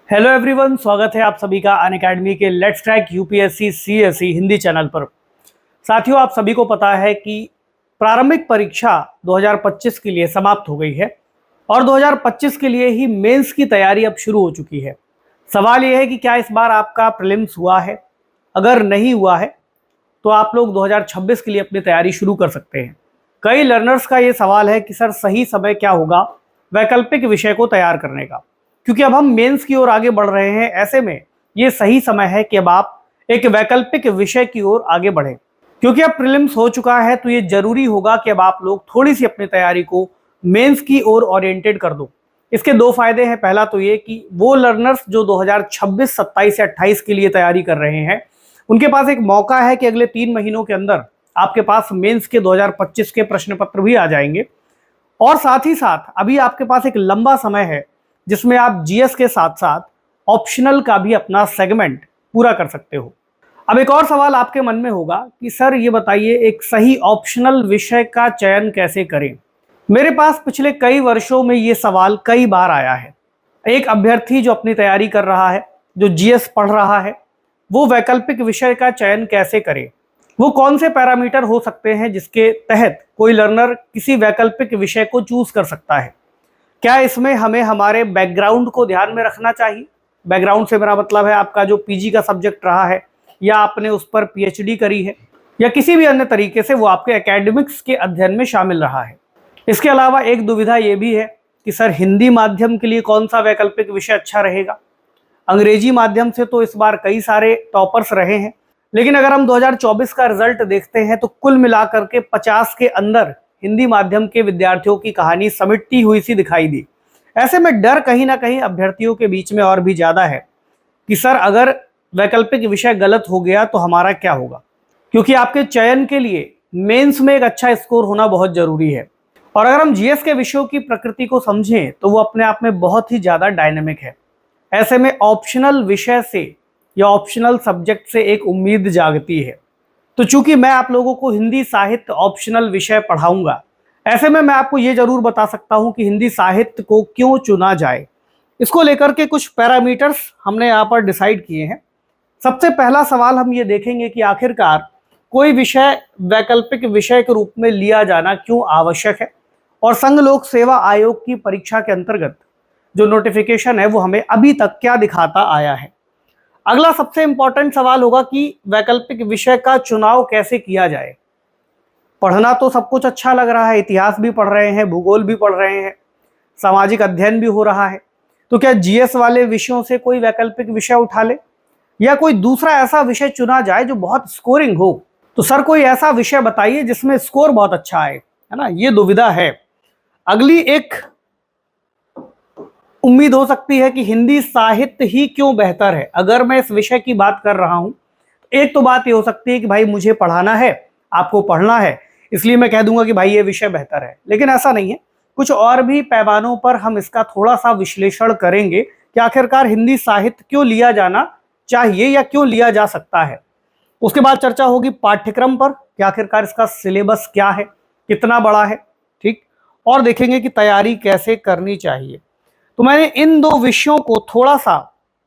Hello everyone, स्वागत है आप सभी का अनअकैडमी के let's crack UPSC CSE Hindi channel पर। साथियों, आप सभी को पता है कि प्रारंभिक परीक्षा 2025 के लिए समाप्त हो गई है और 2025 के लिए ही मेंस की तैयारी अब शुरू हो चुकी है। सवाल यह है कि क्या इस बार आपका प्रीलिम्स हुआ है? अगर नहीं हुआ है तो आप लोग 2026 के लिए अपनी तैयारी शुरू कर सकते हैं। कई लर्नर्स का ये सवाल है कि सर सही समय क्या होगा वैकल्पिक विषय को तैयार करने का, क्योंकि अब हम मेंस की ओर आगे बढ़ रहे हैं। ऐसे में ये सही समय है कि अब आप एक वैकल्पिक विषय की ओर आगे बढ़ें, क्योंकि अब प्रीलिम्स हो चुका है तो ये जरूरी होगा कि अब आप लोग थोड़ी सी अपनी तैयारी को मेंस की ओर ओरिएंटेड कर दो। इसके दो फायदे हैं। पहला तो ये कि वो लर्नर्स जो 2026, 27 या 28 के लिए तैयारी कर रहे हैं उनके पास एक मौका है कि अगले 3 महीनों के अंदर आपके पास मेंस के 2025 के प्रश्न पत्र भी आ जाएंगे। और साथ ही साथ अभी आपके पास एक लंबा समय है जिसमें आप जीएस के साथ साथ ऑप्शनल का भी अपना सेगमेंट पूरा कर सकते हो। अब एक और सवाल आपके मन में होगा कि सर ये बताइए, एक सही ऑप्शनल विषय का चयन कैसे करें? मेरे पास पिछले कई वर्षों में ये सवाल कई बार आया है। एक अभ्यर्थी जो अपनी तैयारी कर रहा है, जो जीएस पढ़ रहा है, वो वैकल्पिक विषय का चयन कैसे करे? वो कौन से पैरामीटर हो सकते हैं जिसके तहत कोई लर्नर किसी वैकल्पिक विषय को चूज कर सकता है? क्या इसमें हमें हमारे बैकग्राउंड को ध्यान में रखना चाहिए? बैकग्राउंड से मेरा मतलब है आपका जो पीजी का सब्जेक्ट रहा है, या आपने उस पर पीएचडी करी है, या किसी भी अन्य तरीके से वो आपके एकेडमिक्स के अध्ययन में शामिल रहा है। इसके अलावा एक दुविधा ये भी है कि सर हिंदी माध्यम के लिए कौन सा वैकल्पिक विषय अच्छा रहेगा? अंग्रेजी माध्यम से तो इस बार कई सारे टॉपर्स रहे हैं, लेकिन अगर हम 2024 का रिजल्ट देखते हैं तो कुल मिलाकर के 50 के अंदर हिंदी माध्यम के विद्यार्थियों की कहानी समिटती हुई सी दिखाई दी। ऐसे में डर कहीं ना कहीं अभ्यर्थियों के बीच में और भी ज्यादा है कि सर अगर वैकल्पिक विषय गलत हो गया तो हमारा क्या होगा? क्योंकि आपके चयन के लिए मेंस में एक अच्छा स्कोर होना बहुत जरूरी है। और अगर हम जीएस के विषयों की प्रकृति को समझें तो वो अपने आप में बहुत ही ज्यादा डायनेमिक है। ऐसे में ऑप्शनल विषय से या ऑप्शनल सब्जेक्ट से एक उम्मीद जागती है। तो चूंकि मैं आप लोगों को हिंदी साहित्य ऑप्शनल विषय पढ़ाऊंगा, ऐसे में मैं आपको ये जरूर बता सकता हूं कि हिंदी साहित्य को क्यों चुना जाए। इसको लेकर के कुछ पैरामीटर्स हमने यहाँ पर डिसाइड किए हैं। सबसे पहला सवाल हम ये देखेंगे कि आखिरकार कोई विषय वैकल्पिक विषय के रूप में लिया जाना क्यों आवश्यक है, और संघ लोक सेवा आयोग की परीक्षा के अंतर्गत जो नोटिफिकेशन है वो हमें अभी तक क्या दिखाता आया है। अगला सबसे इंपॉर्टेंट सवाल होगा कि वैकल्पिक विषय का चुनाव कैसे किया जाए। पढ़ना तो सब कुछ अच्छा लग रहा है, इतिहास भी पढ़ रहे हैं, भूगोल भी पढ़ रहे हैं, सामाजिक अध्ययन भी हो रहा है, तो क्या जीएस वाले विषयों से कोई वैकल्पिक विषय उठा ले या कोई दूसरा ऐसा विषय चुना जाए जो बहुत स्कोरिंग हो? तो सर कोई ऐसा विषय बताइए जिसमें स्कोर बहुत अच्छा आए, है ना? ये दुविधा है। अगली एक उम्मीद हो सकती है कि हिंदी साहित्य ही क्यों बेहतर है। अगर मैं इस विषय की बात कर रहा हूं तो एक तो बात ये हो सकती है कि भाई मुझे पढ़ाना है, आपको पढ़ना है, इसलिए मैं कह दूंगा कि भाई ये विषय बेहतर है। लेकिन ऐसा नहीं है, कुछ और भी पैमानों पर हम इसका थोड़ा सा विश्लेषण करेंगे कि आखिरकार हिंदी साहित्य क्यों लिया जाना चाहिए या क्यों लिया जा सकता है। उसके बाद चर्चा होगी पाठ्यक्रम पर कि आखिरकार इसका सिलेबस क्या है, कितना बड़ा है, ठीक, और देखेंगे कि तैयारी कैसे करनी चाहिए। तो मैंने इन दो विषयों को थोड़ा सा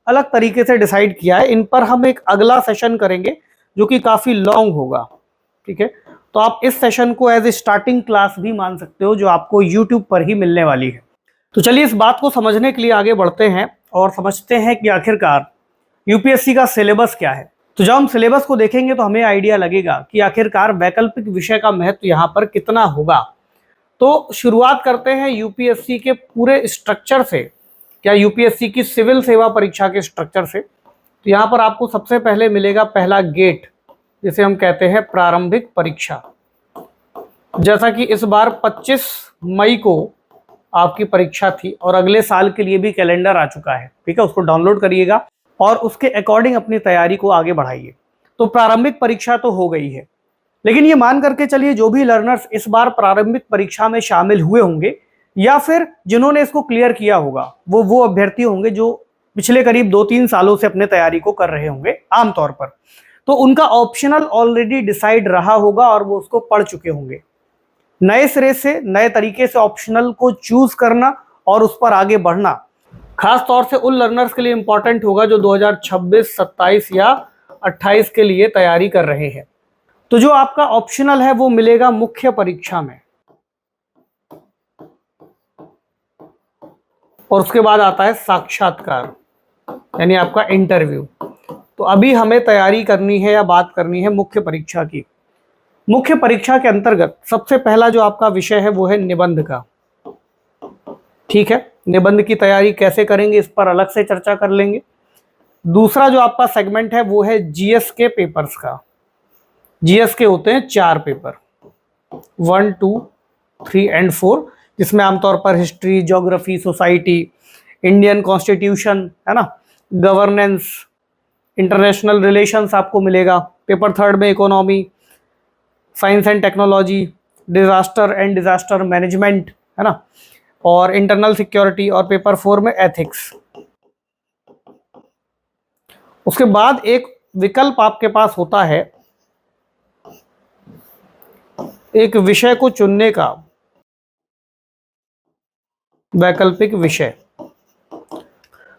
अलग तरीके से डिसाइड किया है। इन पर हम एक अगला सेशन करेंगे जो कि काफी लॉन्ग होगा, ठीक है? तो आप इस सेशन को एज ए स्टार्टिंग क्लास भी मान सकते हो जो आपको यूट्यूब पर ही मिलने वाली है। तो चलिए इस बात को समझने के लिए आगे बढ़ते हैं और समझते हैं कि आखिरकार यूपीएससी का सिलेबस क्या है। तो जब हम सिलेबस को देखेंगे तो हमें आइडिया लगेगा कि आखिरकार वैकल्पिक विषय का महत्व यहाँ पर कितना होगा। तो शुरुआत करते हैं यूपीएससी के पूरे स्ट्रक्चर से, क्या यूपीएससी की सिविल सेवा परीक्षा के स्ट्रक्चर से। तो यहाँ पर आपको सबसे पहले मिलेगा पहला गेट, जिसे हम कहते हैं प्रारंभिक परीक्षा। जैसा कि इस बार 25 मई को आपकी परीक्षा थी और अगले साल के लिए भी कैलेंडर आ चुका है, ठीक है? उसको डाउनलोड करिएगा और उसके अकॉर्डिंग अपनी तैयारी को आगे बढ़ाइए। तो प्रारंभिक परीक्षा तो हो गई है, लेकिन ये मान करके चलिए जो भी लर्नर्स इस बार प्रारंभिक परीक्षा में शामिल हुए होंगे या फिर जिन्होंने इसको क्लियर किया होगा, वो अभ्यर्थी होंगे जो पिछले करीब 2-3 सालों से अपने तैयारी को कर रहे होंगे आमतौर पर। तो उनका ऑप्शनल ऑलरेडी डिसाइड रहा होगा और वो उसको पढ़ चुके होंगे। नए सिरे से, नए तरीके से ऑप्शनल को चूज करना और उस पर आगे बढ़ना खास तौर से उन लर्नर्स के लिए इंपॉर्टेंट होगा जो 2026, 27 या 28 के लिए तैयारी कर रहे हैं। तो जो आपका ऑप्शनल है वो मिलेगा मुख्य परीक्षा में, और उसके बाद आता है साक्षात्कार यानी आपका इंटरव्यू। तो अभी हमें तैयारी करनी है या बात करनी है मुख्य परीक्षा की। मुख्य परीक्षा के अंतर्गत सबसे पहला जो आपका विषय है वो है निबंध का। ठीक है, निबंध की तैयारी कैसे करेंगे इस पर अलग से चर्चा कर लेंगे। दूसरा जो आपका सेगमेंट है वो है जीएस के पेपर्स का। जीएस के होते हैं 4 पेपर, 1, 2, 3 एंड 4, जिसमें आमतौर पर history, geography, society, Indian constitution, है ना, गवर्नेंस, इंटरनेशनल रिलेशंस आपको मिलेगा। पेपर 3 में economy, science and technology, disaster management, है ना, और इंटरनल सिक्योरिटी, और पेपर 4 में एथिक्स। उसके बाद एक विकल्प आपके पास होता है एक विषय को चुनने का, वैकल्पिक विषय।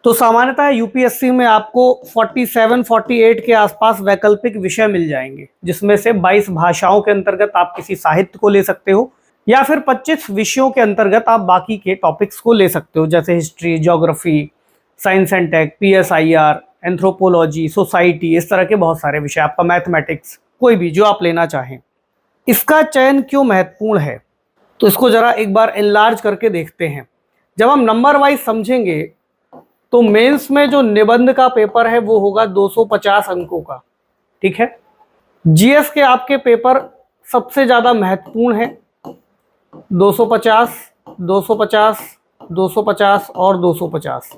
तो सामान्यतः यूपीएससी में आपको 47, 48 के आसपास वैकल्पिक विषय मिल जाएंगे, जिसमें से 22 भाषाओं के अंतर्गत आप किसी साहित्य को ले सकते हो, या फिर 25 विषयों के अंतर्गत आप बाकी के टॉपिक्स को ले सकते हो, जैसे history, geography, science and tech, PSIR, anthropology, society, इस तरह के बहुत सारे विषय, आपका मैथमेटिक्स, कोई भी जो आप लेना चाहें। इसका चयन क्यों महत्वपूर्ण है, तो इसको जरा एक बार एनलार्ज करके देखते हैं। जब हम नंबर वाइज समझेंगे तो मेंस में जो निबंध का पेपर है वो होगा 250 अंकों का। ठीक है, जीएस के आपके पेपर सबसे ज्यादा महत्वपूर्ण है, 250, 250, 250 और 250,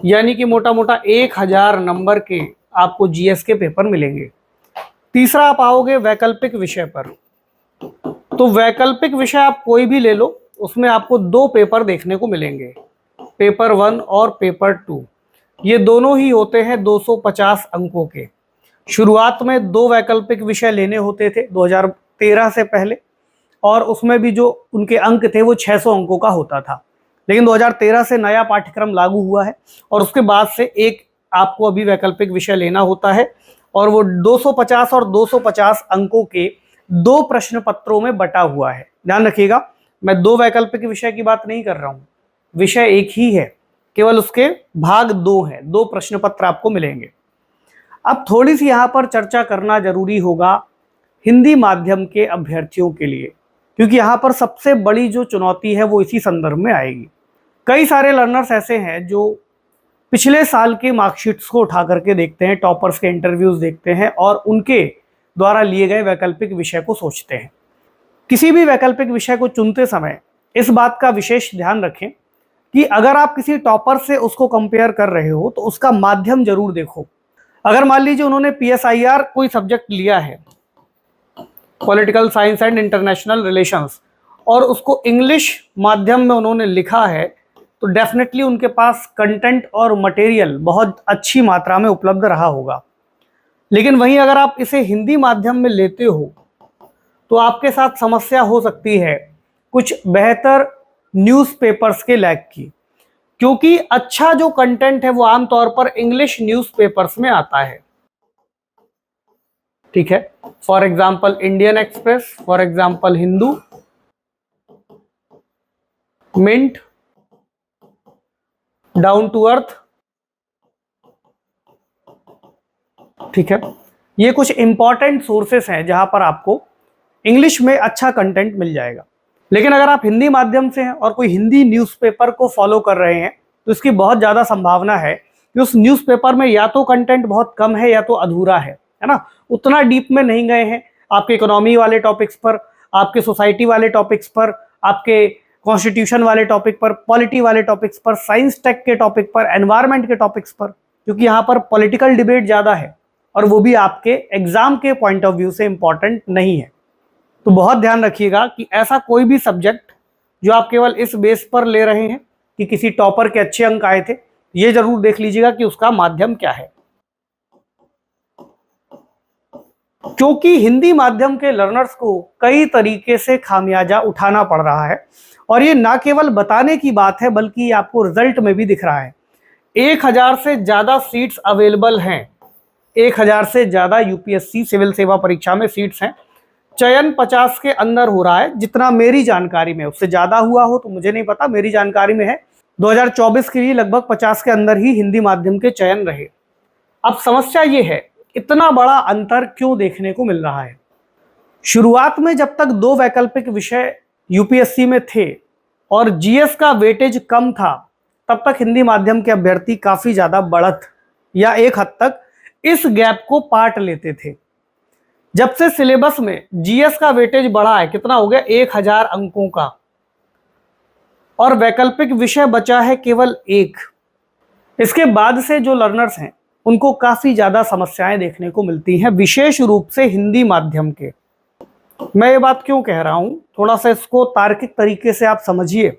यानी कि मोटा मोटा 1000 नंबर के आपको जीएस के पेपर मिलेंगे। तीसरा आप आओगे वैकल्पिक विषय पर। तो वैकल्पिक विषय आप कोई भी ले लो, उसमें आपको 2 पेपर देखने को मिलेंगे, पेपर 1 और पेपर 2। ये दोनों ही होते हैं 250 अंकों के। शुरुआत में 2 वैकल्पिक विषय लेने होते थे 2013 से पहले, और उसमें भी जो उनके अंक थे वो 600 अंकों का होता था। लेकिन 2013 से नया पाठ्यक्रम लागू हुआ है, और उसके बाद से एक आपको अभी वैकल्पिक विषय लेना होता है, और वो 250 और 250 अंकों के 2 प्रश्न पत्रों में बटा हुआ है। ध्यान रखिएगा, मैं 2 वैकल्पिक विषय की बात नहीं कर रहा हूँ, विषय एक ही है, केवल उसके भाग 2 हैं, 2 प्रश्न पत्र आपको मिलेंगे। अब थोड़ी सी यहाँ पर चर्चा करना जरूरी होगा हिंदी माध्यम के अभ्यर्थियों के लिए, क्योंकि यहाँ पर सबसे बड़ी जो चुनौती है वो इसी संदर्भ में आएगी। कई सारे लर्नर्स ऐसे हैं जो पिछले साल के मार्कशीट्स को उठा करके देखते हैं, टॉपर्स के इंटरव्यूज देखते हैं, और उनके द्वारा लिए गए वैकल्पिक विषय को सोचते हैं। किसी भी वैकल्पिक विषय को चुनते समय इस बात का विशेष ध्यान रखें कि अगर आप किसी टॉपर से उसको कंपेयर कर रहे हो तो उसका माध्यम जरूर देखो। अगर मान लीजिए उन्होंने पीएसआईआर कोई सब्जेक्ट लिया है, political science and international relations, और उसको इंग्लिश माध्यम में उन्होंने लिखा है, तो डेफिनेटली उनके पास कंटेंट और मटेरियल बहुत अच्छी मात्रा में उपलब्ध रहा होगा। लेकिन वहीं अगर आप इसे हिंदी माध्यम में लेते हो तो आपके साथ समस्या हो सकती है कुछ बेहतर न्यूज़पेपर्स के लैक की, क्योंकि अच्छा जो कंटेंट है वो आमतौर पर इंग्लिश न्यूज़पेपर्स में आता है। ठीक है, for example Indian Express, for example Hindu, Mint, down to earth. ठीक है, ये कुछ इंपॉर्टेंट सोर्सेस हैं जहां पर आपको इंग्लिश में अच्छा कंटेंट मिल जाएगा। लेकिन अगर आप हिंदी माध्यम से हैं और कोई हिंदी न्यूज़पेपर को फॉलो कर रहे हैं तो इसकी बहुत ज़्यादा संभावना है कि उस न्यूज़पेपर में या तो कंटेंट बहुत कम है या तो अधूरा है ना, उतना डीप में नहीं गए हैं आपके इकोनॉमी वाले टॉपिक्स पर, आपके सोसाइटी वाले टॉपिक्स पर, आपके कॉन्स्टिट्यूशन वाले टॉपिक पर, पॉलिटी वाले टॉपिक्स पर, साइंस टेक के टॉपिक पर, एनवायरमेंट के टॉपिक्स पर, क्योंकि यहाँ पर पॉलिटिकल डिबेट ज़्यादा है और वो भी आपके एग्जाम के पॉइंट ऑफ व्यू से इंपॉर्टेंट नहीं है। तो बहुत ध्यान रखिएगा कि ऐसा कोई भी सब्जेक्ट जो आप केवल इस बेस पर ले रहे हैं कि किसी टॉपर के अच्छे अंक आए थे, ये जरूर देख लीजिएगा कि उसका माध्यम क्या है। क्योंकि हिंदी माध्यम के लर्नर्स को कई तरीके से खामियाजा उठाना पड़ रहा है, और ये ना केवल बताने की बात है बल्कि आपको रिजल्ट में भी दिख रहा है। 1000 से ज़्यादा सीट्स अवेलेबल हैं। 1000 से ज़्यादा यूपीएससी सिविल सेवा परीक्षा में सीट्स हैं। चयन 50 के अंदर हो रहा है, जितना मेरी जानकारी में। उससे ज़्यादा हुआ हो तो मुझे नहीं पता, मेरी जानकारी में है 2024 के लिए लगभग 50 के अंदर ही हिंदी माध्यम के चयन रहे। अब समस्या ये है, इतना बड़ा अंतर क्यों देखने को मिल रहा है? शुरुआत में जब तक 2 वैकल्पिक विषय यूपीएससी में थे और जीएस का वेटेज कम था, तब तक हिंदी माध्यम के अभ्यर्थी काफ़ी ज़्यादा बढ़त या एक हद तक इस गैप को पाट लेते थे। जब से सिलेबस में जीएस का वेटेज बढ़ा है, कितना हो गया, 1000 अंकों का, और वैकल्पिक विषय बचा है केवल 1, इसके बाद से जो लर्नर्स हैं उनको काफ़ी ज़्यादा समस्याएं देखने को मिलती हैं, विशेष रूप से हिंदी माध्यम के। मैं ये बात क्यों कह रहा हूं, थोड़ा सा इसको तार्किक तरीके से आप समझिए।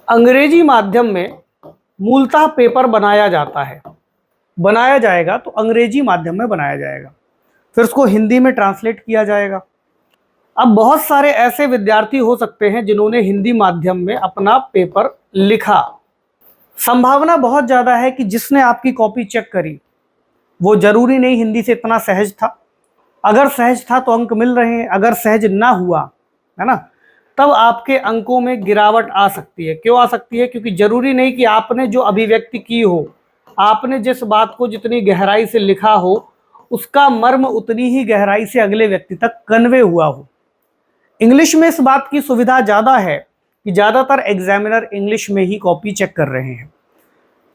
अंग्रेजी माध्यम में मूलतः पेपर बनाया जाता है, बनाया जाएगा तो अंग्रेजी माध्यम में बनाया जाएगा, फिर उसको हिंदी में ट्रांसलेट किया जाएगा। अब बहुत सारे ऐसे विद्यार्थी हो सकते हैं जिन्होंने हिंदी माध्यम में अपना पेपर लिखा। संभावना बहुत ज़्यादा है कि जिसने आपकी कॉपी चेक करी वो जरूरी नहीं हिंदी से इतना सहज था। अगर सहज था तो अंक मिल रहे हैं, अगर सहज ना हुआ, है ना, तब आपके अंकों में गिरावट आ सकती है। क्यों आ सकती है? क्योंकि जरूरी नहीं कि आपने जो अभिव्यक्ति की हो, आपने जिस बात को जितनी गहराई से लिखा हो, उसका मर्म उतनी ही गहराई से अगले व्यक्ति तक कन्वे हुआ हो। इंग्लिश में इस बात की सुविधा ज़्यादा है कि ज़्यादातर एग्जामिनर इंग्लिश में ही कॉपी चेक कर रहे हैं,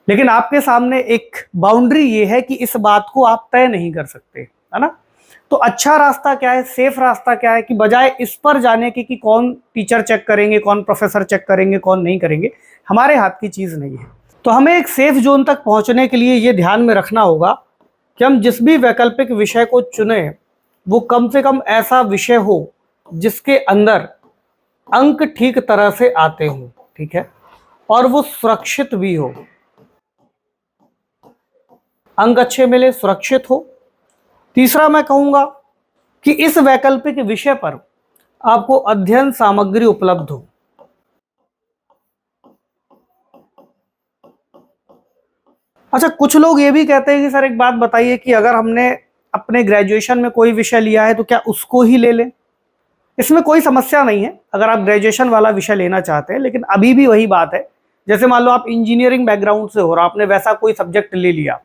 लेकिन आपके सामने एक बाउंड्री ये है कि इस बात को आप तय नहीं कर सकते, है ना। तो अच्छा रास्ता क्या है, सेफ रास्ता क्या है, कि बजाय इस पर जाने के कि कौन टीचर चेक करेंगे, कौन प्रोफेसर चेक करेंगे, कौन नहीं करेंगे, हमारे हाथ की चीज़ नहीं है। तो हमें एक सेफ जोन तक पहुंचने के लिए ये ध्यान में रखना होगा कि हम जिस भी वैकल्पिक विषय को चुने वो कम से कम ऐसा विषय हो जिसके अंदर अंक ठीक तरह से आते हों, ठीक है, और वो सुरक्षित भी हो। अंक अच्छे मिले, सुरक्षित हो। तीसरा मैं कहूंगा कि इस वैकल्पिक विषय पर आपको अध्ययन सामग्री उपलब्ध हो। अच्छा, कुछ लोग ये भी कहते हैं कि सर एक बात बताइए कि अगर हमने अपने ग्रेजुएशन में कोई विषय लिया है तो क्या उसको ही ले लें? इसमें कोई समस्या नहीं है अगर आप ग्रेजुएशन वाला विषय लेना चाहते हैं, लेकिन अभी भी वही बात है, जैसे मान लो आप इंजीनियरिंग बैकग्राउंड से हो और आपने वैसा कोई सब्जेक्ट ले लिया,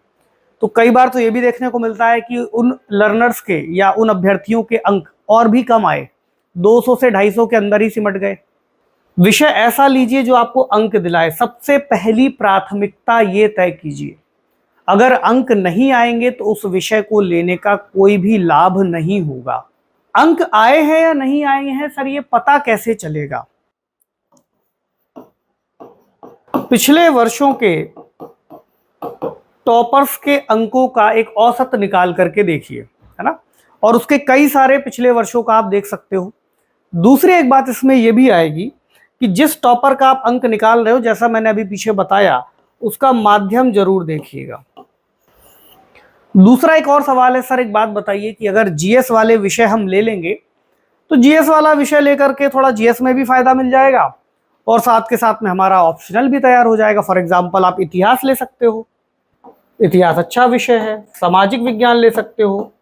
तो कई बार तो ये भी देखने को मिलता है कि उन लर्नर्स के या उन अभ्यर्थियों के अंक और भी कम आए, 200 से 250 के अंदर ही सिमट गए। विषय ऐसा लीजिए जो आपको अंक दिलाए। सबसे पहली प्राथमिकता ये तय कीजिए, अगर अंक नहीं आएंगे तो उस विषय को लेने का कोई भी लाभ नहीं होगा। अंक आए हैं या नहीं आए हैं सर, ये पता कैसे चलेगा? पिछले वर्षों के टॉपर्स के अंकों का एक औसत निकाल करके देखिए, है ना, और उसके कई सारे पिछले वर्षों का आप देख सकते हो। दूसरी एक बात इसमें यह भी आएगी कि जिस टॉपर का आप अंक निकाल रहे हो, जैसा मैंने अभी पीछे बताया, उसका माध्यम जरूर देखिएगा। दूसरा एक और सवाल है, सर एक बात बताइए कि अगर जीएस वाले विषय हम ले लेंगे तो जीएस वाला विषय लेकर के थोड़ा जीएस में भी फायदा मिल जाएगा और साथ के साथ में हमारा ऑप्शनल भी तैयार हो जाएगा। फॉर एग्जाम्पल आप इतिहास ले सकते हो, इतिहास अच्छा विषय है। सामाजिक विज्ञान ले सकते हो,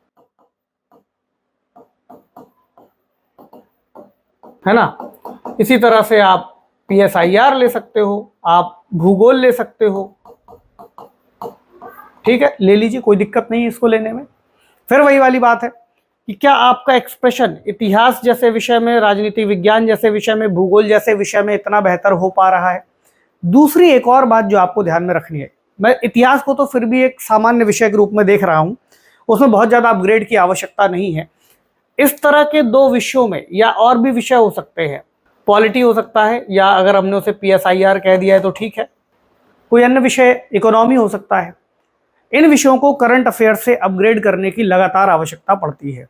है ना। इसी तरह से आप पीएसआईआर ले सकते हो, आप भूगोल ले सकते हो, ठीक है, ले लीजिए, कोई दिक्कत नहीं है इसको लेने में। फिर वही वाली बात है कि क्या आपका एक्सप्रेशन इतिहास जैसे विषय में, राजनीति विज्ञान जैसे विषय में, भूगोल जैसे विषय में इतना बेहतर हो पा रहा है। दूसरी एक और बात जो आपको ध्यान में रखनी है, मैं इतिहास को तो फिर भी एक सामान्य विषय के रूप में देख रहा हूं, उसमें बहुत ज़्यादा अपग्रेड की आवश्यकता नहीं है। इस तरह के 2 विषयों में या और भी विषय हो सकते हैं, पॉलिटी हो सकता है, या अगर हमने उसे पीएसआईआर कह दिया है तो ठीक है, कोई अन्य विषय इकोनॉमी हो सकता है। इन विषयों को करंट अफेयर से अपग्रेड करने की लगातार आवश्यकता पड़ती है।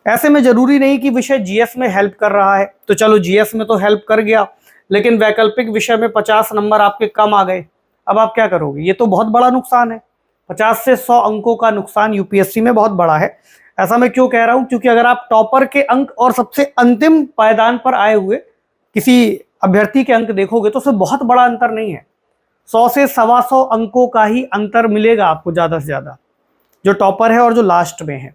ऐसे में जरूरी नहीं कि विषय जीएस में हेल्प कर रहा है तो चलो जीएस में तो हेल्प कर गया, लेकिन वैकल्पिक विषय में 50 नंबर आपके कम आ गए, अब आप क्या करोगे? ये तो बहुत बड़ा नुकसान है। 50 से 100 अंकों का नुकसान यूपीएससी में बहुत बड़ा है। ऐसा मैं क्यों कह रहा हूं? क्योंकि अगर आप टॉपर के अंक और सबसे अंतिम पायदान पर आए हुए किसी अभ्यर्थी के अंक देखोगे तो उसमें बहुत बड़ा अंतर नहीं है। 100 से 125 अंकों का ही अंतर मिलेगा आपको ज़्यादा से ज़्यादा, जो टॉपर है और जो लास्ट में है।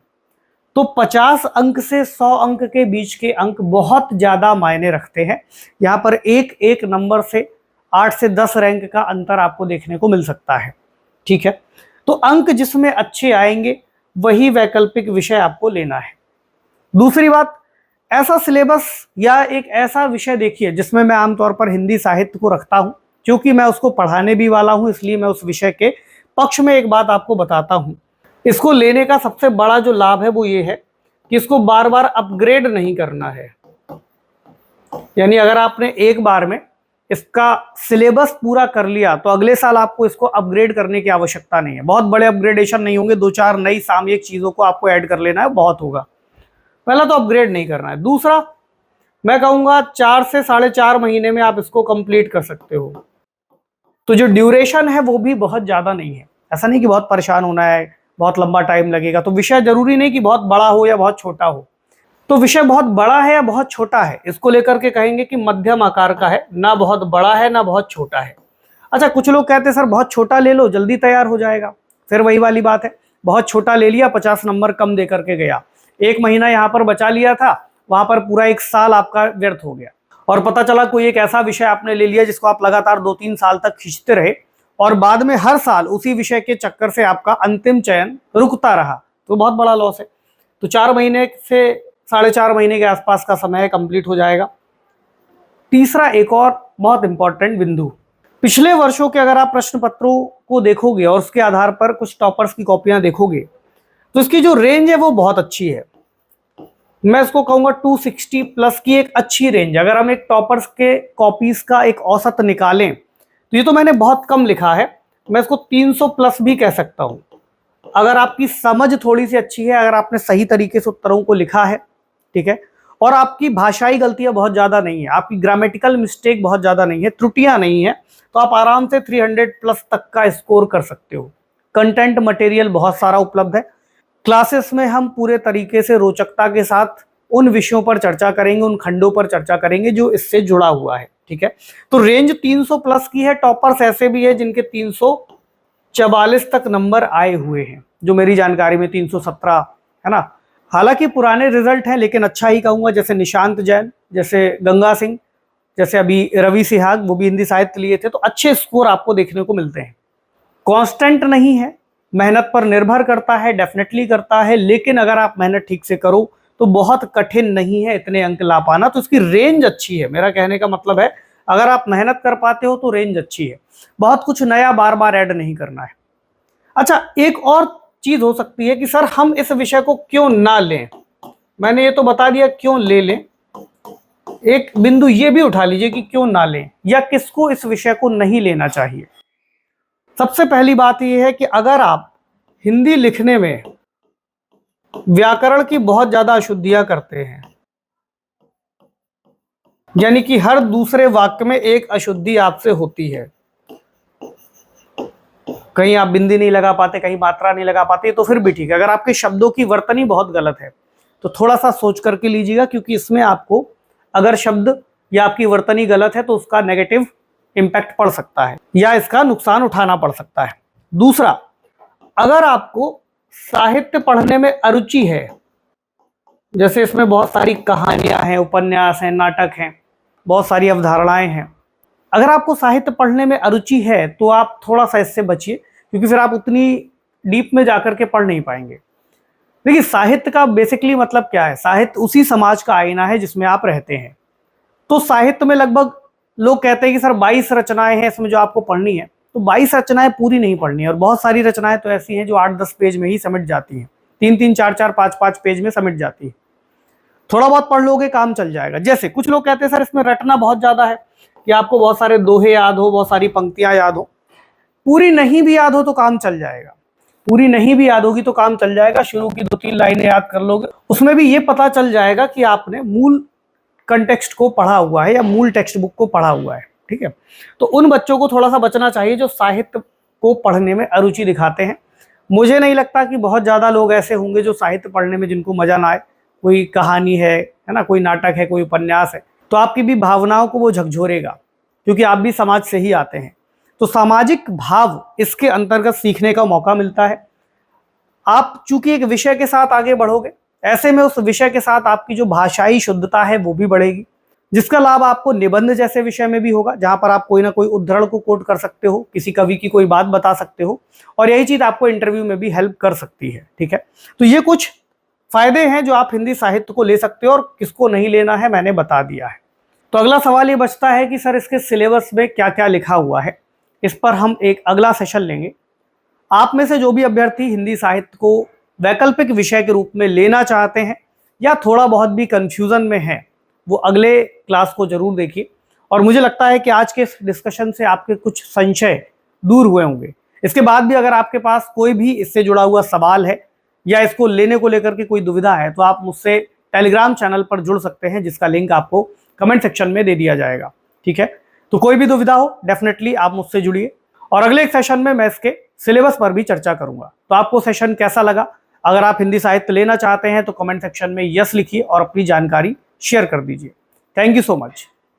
तो 50 अंक से 100 अंक के बीच के अंक बहुत ज़्यादा मायने रखते हैं। यहाँ पर एक एक नंबर से 8 से 10 रैंक का अंतर आपको देखने को मिल सकता है। ठीक है, तो अंक जिसमें अच्छे आएंगे वही वैकल्पिक विषय आपको लेना है। दूसरी बात, ऐसा सिलेबस या एक ऐसा विषय देखिए जिसमें मैं आमतौर पर हिंदी साहित्य को रखता हूं, क्योंकि मैं उसको पढ़ाने भी वाला हूं, इसलिए मैं उस विषय के पक्ष में एक बात आपको बताता हूं। इसको लेने का सबसे बड़ा जो लाभ है वो ये है कि इसको बार बार अपग्रेड नहीं करना है। यानी अगर आपने एक बार में इसका सिलेबस पूरा कर लिया तो अगले साल आपको इसको अपग्रेड करने की आवश्यकता नहीं है। बहुत बड़े अपग्रेडेशन नहीं होंगे, 2-4 नई सामयिक चीजों को आपको ऐड कर लेना है, बहुत होगा। पहला तो अपग्रेड नहीं करना है। दूसरा, मैं कहूंगा 4 से 4.5 महीने में आप इसको कंप्लीट कर सकते हो। तो जो ड्यूरेशन है वो भी बहुत ज्यादा नहीं है। ऐसा नहीं कि बहुत परेशान होना है, बहुत लंबा टाइम लगेगा। तो विषय जरूरी नहीं कि बहुत बड़ा हो या बहुत छोटा हो। तो विषय बहुत बड़ा है या बहुत छोटा है, इसको लेकर के कहेंगे कि मध्यम आकार का है, ना बहुत बड़ा है ना बहुत छोटा है। अच्छा, कुछ लोग कहते हैं सर बहुत छोटा ले लो, जल्दी तैयार हो जाएगा। फिर वही वाली बात है, बहुत छोटा ले लिया, 50 नंबर कम दे करके गया, 1 महीना यहाँ पर बचा लिया था, वहां पर पूरा 1 साल आपका व्यर्थ हो गया। और पता चला कोई एक ऐसा विषय आपने ले लिया जिसको आप लगातार 2-3 साल तक खींचते रहे, और बाद में हर साल उसी विषय के चक्कर से आपका अंतिम चयन रुकता रहा, तो बहुत बड़ा लॉस है। तो 4 महीने से 4.5 महीने के आसपास का समय कंप्लीट हो जाएगा। तीसरा, एक और बहुत इंपॉर्टेंट बिंदु, पिछले वर्षों के अगर आप प्रश्न पत्रों को देखोगे और उसके आधार पर कुछ टॉपर्स की कॉपियां देखोगे तो इसकी जो रेंज है वो बहुत अच्छी है। मैं इसको कहूंगा 260 प्लस की एक अच्छी रेंज। अगर हम एक टॉपर्स के कॉपीज का एक औसत निकालें तो ये तो मैंने बहुत कम लिखा है, मैं इसको 300 प्लस भी कह सकता हूं। अगर आपकी समझ थोड़ी सी अच्छी है, अगर आपने सही तरीके से उत्तरों को लिखा है, ठीक है, और आपकी भाषाई गलतियां बहुत ज्यादा नहीं है, आपकी ग्रामेटिकल मिस्टेक बहुत ज्यादा नहीं है, त्रुटियां नहीं है, तो आप आराम से 300 प्लस तक का स्कोर कर सकते हो। कंटेंट मटेरियल बहुत सारा उपलब्ध है। क्लासेस में हम पूरे तरीके से रोचकता के साथ उन विषयों पर चर्चा करेंगे, उन खंडों पर चर्चा करेंगे जो इससे जुड़ा हुआ है। ठीक है, तो रेंज 300 प्लस की है। टॉपर्स ऐसे भी है जिनके 344 तक नंबर आए हुए हैं, जो मेरी जानकारी में 317 है ना। हालांकि पुराने रिजल्ट हैं, लेकिन अच्छा ही कहूंगा, जैसे निशांत जैन, जैसे गंगा सिंह, जैसे अभी रवि सिहाग, वो भी हिंदी साहित्य लिए थे, तो अच्छे स्कोर आपको देखने को मिलते हैं। कांस्टेंट नहीं है, मेहनत पर निर्भर करता है, डेफिनेटली करता है, लेकिन अगर आप मेहनत ठीक से करो तो बहुत कठिन नहीं है इतने अंक ला पाना। तो इसकी रेंज अच्छी है। मेरा कहने का मतलब है, अगर आप मेहनत कर पाते हो तो रेंज अच्छी है। बहुत कुछ नया बार बार ऐड नहीं करना है। अच्छा, एक और चीज हो सकती है कि सर हम इस विषय को क्यों ना लें। मैंने ये तो बता दिया क्यों ले लें, एक बिंदु ये भी उठा लीजिए कि क्यों ना लें या किसको इस विषय को नहीं लेना चाहिए। सबसे पहली बात यह है कि अगर आप हिंदी लिखने में व्याकरण की बहुत ज्यादा अशुद्धियां करते हैं, यानी कि हर दूसरे वाक्य में एक अशुद्धि आपसे होती है, कहीं आप बिंदी नहीं लगा पाते, कहीं मात्रा नहीं लगा पाते, तो फिर भी ठीक है। अगर आपके शब्दों की वर्तनी बहुत गलत है तो थोड़ा सा सोच करके लीजिएगा, क्योंकि इसमें आपको अगर शब्द या आपकी वर्तनी गलत है तो उसका नेगेटिव इंपैक्ट पड़ सकता है या इसका नुकसान उठाना पड़ सकता है। दूसरा, अगर आपको साहित्य पढ़ने में अरुचि है, जैसे इसमें बहुत सारी कहानियां हैं, उपन्यास हैं, नाटक हैं, बहुत सारी अवधारणाएं हैं, अगर आपको साहित्य पढ़ने में अरुचि है तो आप थोड़ा सा इससे बचिए, क्योंकि फिर आप उतनी डीप में जाकर के पढ़ नहीं पाएंगे। देखिए, साहित्य का बेसिकली मतलब क्या है? साहित्य उसी समाज का आईना है जिसमें आप रहते हैं। तो साहित्य में लगभग लोग कहते हैं कि सर 22 रचनाएं हैं इसमें जो आपको पढ़नी है, तो 22 रचनाएं पूरी नहीं पढ़नी है, और बहुत सारी रचनाएं तो ऐसी हैं जो 8-10 पेज में ही समिट जाती हैं, 3-3, 4-4, 5-5 पेज में समिट जाती है। थोड़ा बहुत पढ़ लोगे काम चल जाएगा। जैसे कुछ लोग कहते हैं सर इसमें रटना बहुत ज्यादा है, कि आपको बहुत सारे दोहे याद हो, बहुत सारी पंक्तियां याद हो। पूरी नहीं भी याद हो तो काम चल जाएगा, पूरी नहीं भी याद होगी तो काम चल जाएगा। शुरू की 2-3 लाइनें याद कर लोगे, उसमें भी ये पता चल जाएगा कि आपने मूल कंटेक्स्ट को पढ़ा हुआ है या मूल टेक्स्ट बुक को पढ़ा हुआ है। ठीक है, तो उन बच्चों को थोड़ा सा बचना चाहिए जो साहित्य को पढ़ने में अरुचि दिखाते हैं। मुझे नहीं लगता कि बहुत ज्यादा लोग ऐसे होंगे जो साहित्य पढ़ने में जिनको मजा ना आए। कोई कहानी है ना, कोई नाटक है, कोई उपन्यास है, तो आपकी भी भावनाओं को वो झकझोरेगा, क्योंकि आप भी समाज से ही आते हैं। तो सामाजिक भाव इसके अंतर्गत सीखने का मौका मिलता है। आप चूंकि एक विषय के साथ आगे बढ़ोगे, ऐसे में उस विषय के साथ आपकी जो भाषाई शुद्धता है वो भी बढ़ेगी, जिसका लाभ आपको निबंध जैसे विषय में भी होगा, जहां पर आप कोई ना कोई उद्धरण को कोट कर सकते हो, किसी कवि की कोई बात बता सकते हो, और यही चीज आपको इंटरव्यू में भी हेल्प कर सकती है। ठीक है, तो ये कुछ फायदे हैं जो आप हिंदी साहित्य को ले सकते हो, और किसको नहीं लेना है मैंने बता दिया है। तो अगला सवाल ये बचता है कि सर इसके सिलेबस में क्या क्या लिखा हुआ है। इस पर हम एक अगला सेशन लेंगे। आप में से जो भी अभ्यर्थी हिंदी साहित्य को वैकल्पिक विषय के रूप में लेना चाहते हैं या थोड़ा बहुत भी कंफ्यूजन में है, वो अगले क्लास को जरूर देखिए। और मुझे लगता है कि आज के इस डिस्कशन से आपके कुछ संशय दूर हुए होंगे। इसके बाद भी अगर आपके पास कोई भी इससे जुड़ा हुआ सवाल है या इसको लेने को लेकर के कोई दुविधा है, तो आप मुझसे टेलीग्राम चैनल पर जुड़ सकते हैं, जिसका लिंक आपको कमेंट सेक्शन में दे दिया जाएगा। ठीक है, तो कोई भी दुविधा हो डेफिनेटली आप मुझसे जुड़िए, और अगले एक सेशन में मैं इसके सिलेबस पर भी चर्चा करूंगा। तो आपको सेशन कैसा लगा? अगर आप हिंदी साहित्य लेना चाहते हैं तो कमेंट सेक्शन में यस लिखिए और अपनी जानकारी शेयर कर दीजिए। Thank you so much.